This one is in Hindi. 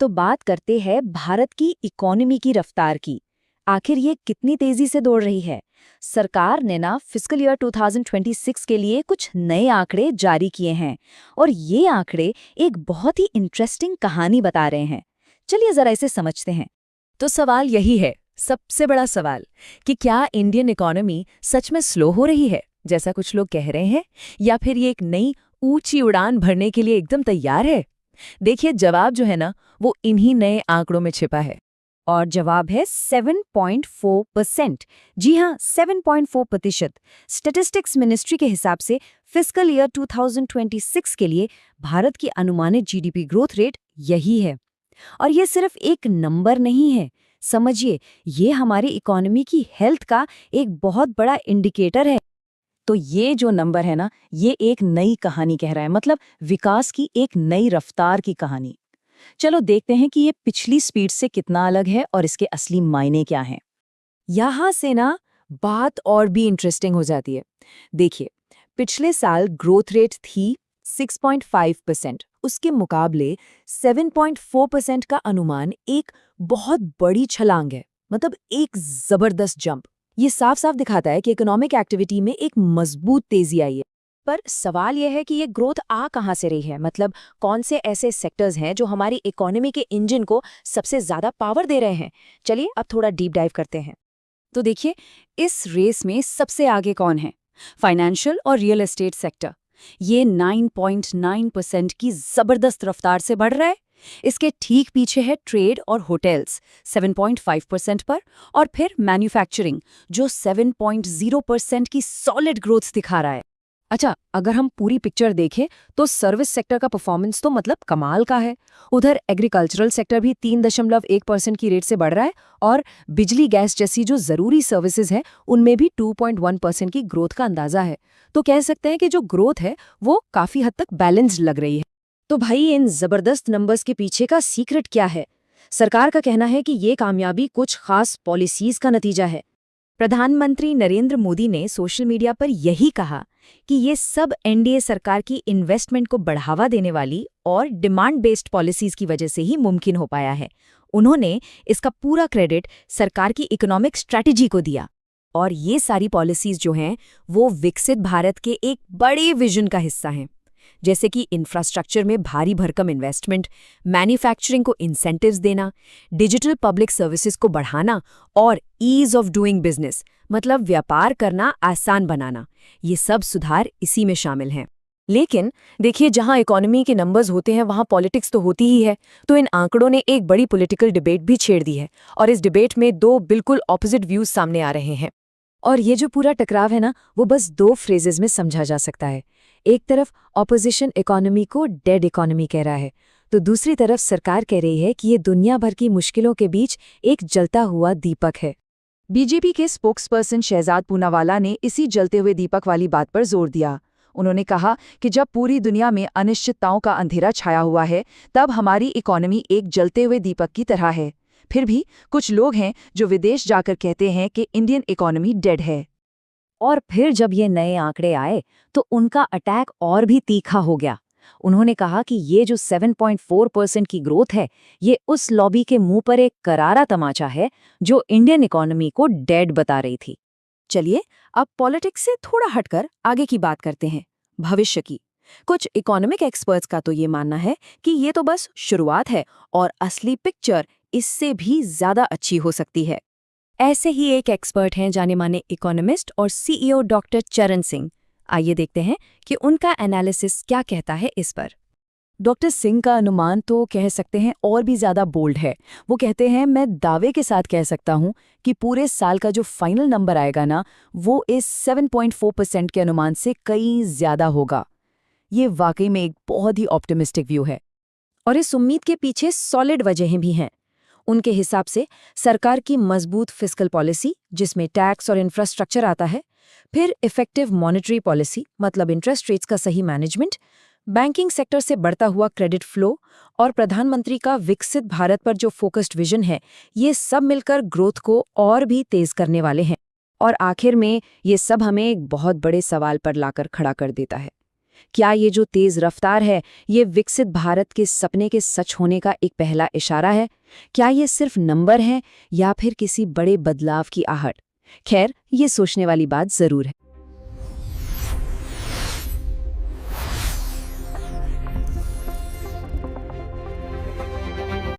तो बात करते हैं भारत की इकोनॉमी की रफ्तार की। आखिर ये कितनी तेजी से दौड़ रही है। सरकार ने ना फिस्कल ईयर 2026 के लिए कुछ नए आंकड़े जारी किए हैं और ये आंकड़े एक बहुत ही इंटरेस्टिंग कहानी बता रहे हैं। चलिए जरा इसे समझते हैं। तो सवाल यही है, सबसे बड़ा सवाल, कि क्या इंडियन इकोनॉमी सच में स्लो हो रही है जैसा कुछ लोग कह रहे हैं, या फिर ये एक नई ऊंची उड़ान भरने के लिए एकदम तैयार है। देखिए, जवाब जो है ना, वो इन्हीं नए आंकड़ों में छिपा है। और जवाब है 7.4%। जी हाँ, 7.4%। स्टैटिस्टिक्स मिनिस्ट्री के हिसाब से फिस्कल ईयर 2026 के लिए भारत की अनुमानित जीडीपी ग्रोथ रेट यही है। और ये सिर्फ एक नंबर नहीं है, समझिए, ये हमारी इकोनॉमी की हेल्थ का एक बहुत बड़ा इंडिकेटर है। तो ये जो नंबर है ना, ये एक नई कहानी कह रहा है, मतलब विकास की एक नई रफ्तार की कहानी। चलो देखते हैं कि ये पिछली स्पीड से कितना अलग है और इसके असली मायने क्या हैं। यहाँ से ना बात और भी इंटरेस्टिंग हो जाती है। देखिए, पिछले साल ग्रोथ रेट थी 6.5%, उसके मुकाबले 7.4% का अनुमान एक बहुत बड़ी छलांग है, मतलब एक जबरदस्त जंप। ये साफ साफ दिखाता है कि इकोनॉमिक एक्टिविटी में एक मजबूत तेजी आई है। पर सवाल यह है कि ये ग्रोथ आ कहाँ से रही है, मतलब कौन से ऐसे सेक्टर्स हैं जो हमारी इकोनॉमी के इंजन को सबसे ज्यादा पावर दे रहे हैं। चलिए अब थोड़ा डीप डाइव करते हैं। तो देखिए, इस रेस में सबसे आगे कौन है? फाइनेंशियल और रियल एस्टेट सेक्टर। ये 9.9% की जबरदस्त रफ्तार से बढ़ रहा है। इसके ठीक पीछे है ट्रेड और होटल्स 7.5% पर, और फिर मैन्युफैक्चरिंग जो 7.0% की सॉलिड ग्रोथ दिखा रहा है। अच्छा, अगर हम पूरी पिक्चर देखें तो सर्विस सेक्टर का परफॉर्मेंस तो मतलब कमाल का है। उधर एग्रीकल्चरल सेक्टर भी 3.1% की रेट से बढ़ रहा है, और बिजली गैस जैसी जो जरूरी सर्विसेज हैं उनमें भी 2.1% की ग्रोथ का अंदाजा है। तो कह सकते हैं कि जो ग्रोथ है वो काफी हद तक बैलेंस्ड लग रही है। तो भाई, इन जबरदस्त नंबर्स के पीछे का सीक्रेट क्या है? सरकार का कहना है कि ये कामयाबी कुछ खास पॉलिसीज का नतीजा है। प्रधानमंत्री नरेंद्र मोदी ने सोशल मीडिया पर यही कहा कि ये सब एनडीए सरकार की इन्वेस्टमेंट को बढ़ावा देने वाली और डिमांड बेस्ड पॉलिसीज की वजह से ही मुमकिन हो पाया है। उन्होंने इसका पूरा क्रेडिट सरकार की इकोनॉमिक स्ट्रैटेजी को दिया। और ये सारी पॉलिसीज जो हैं वो विकसित भारत के एक बड़े विजन का हिस्सा हैं, जैसे कि इंफ्रास्ट्रक्चर में भारी भरकम इन्वेस्टमेंट, मैन्युफैक्चरिंग को इंसेंटिव्स देना, डिजिटल पब्लिक सर्विसेज को बढ़ाना और ईज ऑफ डूइंग बिजनेस, मतलब व्यापार करना आसान बनाना। ये सब सुधार इसी में शामिल हैं। लेकिन देखिए, जहां इकोनॉमी के नंबर्स होते हैं वहां पॉलिटिक्स तो होती ही है। तो इन आंकड़ों ने एक बड़ी पॉलिटिकल डिबेट भी छेड़ दी है, और इस डिबेट में दो बिल्कुल ऑपोजिट व्यूज सामने आ रहे हैं। और ये जो पूरा टकराव है ना, वो बस दो फ्रेजेस में समझा जा सकता है। एक तरफ ऑपोजिशन इकोनॉमी को डेड इकोनॉमी कह रहा है, तो दूसरी तरफ सरकार कह रही है कि ये दुनिया भर की मुश्किलों के बीच एक जलता हुआ दीपक है। बीजेपी के स्पोक्सपर्सन शहजाद पूनावाला ने इसी जलते हुए दीपक वाली बात पर जोर दिया। उन्होंने कहा कि जब पूरी दुनिया में अनिश्चितताओं का अंधेरा छाया हुआ है, तब हमारी इकोनॉमी एक जलते हुए दीपक की तरह है। फिर भी कुछ लोग हैं जो विदेश जाकर कहते हैं कि इंडियन इकोनॉमी डेड है। और फिर जब ये नए आंकड़े आए तो उनका अटैक और भी तीखा हो गया। उन्होंने कहा कि ये जो 7.4% की ग्रोथ है, ये उस लॉबी के मुंह पर एक करारा तमाचा है जो इंडियन इकोनॉमी को डेड बता रही थी। चलिए अब पॉलिटिक्स से थोड़ा हटकर आगे की बात करते हैं, भविष्य की। कुछ इकोनॉमिक एक्सपर्ट्स का तो ये मानना है कि ये तो बस शुरुआत है और असली पिक्चर इससे भी ज्यादा अच्छी हो सकती है। ऐसे ही एक एक्सपर्ट हैं जाने माने इकोनॉमिस्ट और सीईओ डॉक्टर चरण सिंह। आइए देखते हैं कि उनका एनालिसिस क्या कहता है इस पर। डॉक्टर सिंह का अनुमान तो कह सकते हैं और भी ज्यादा बोल्ड है। वो कहते हैं, मैं दावे के साथ कह सकता हूं कि पूरे साल का जो फाइनल नंबर आएगा ना, वो इस 7.4% के अनुमान से कहीं ज्यादा होगा। ये वाकई में एक बहुत ही ऑप्टिमिस्टिक व्यू है। और इस उम्मीद के पीछे सॉलिड वजहें भी हैं। उनके हिसाब से सरकार की मजबूत फिस्कल पॉलिसी, जिसमें टैक्स और इंफ्रास्ट्रक्चर आता है, फिर इफेक्टिव मॉनेटरी पॉलिसी, मतलब इंटरेस्ट रेट्स का सही मैनेजमेंट, बैंकिंग सेक्टर से बढ़ता हुआ क्रेडिट फ्लो और प्रधानमंत्री का विकसित भारत पर जो फोकस्ड विजन है, ये सब मिलकर ग्रोथ को और भी तेज करने वाले हैं। और आखिर में ये सब हमें एक बहुत बड़े सवाल पर लाकर खड़ा कर देता है क्या ये जो तेज रफ्तार है, ये विकसित भारत के सपने के सच होने का एक पहला इशारा है? क्या ये सिर्फ नंबर है या फिर किसी बड़े बदलाव की आहट? खैर, ये सोचने वाली बात जरूर है।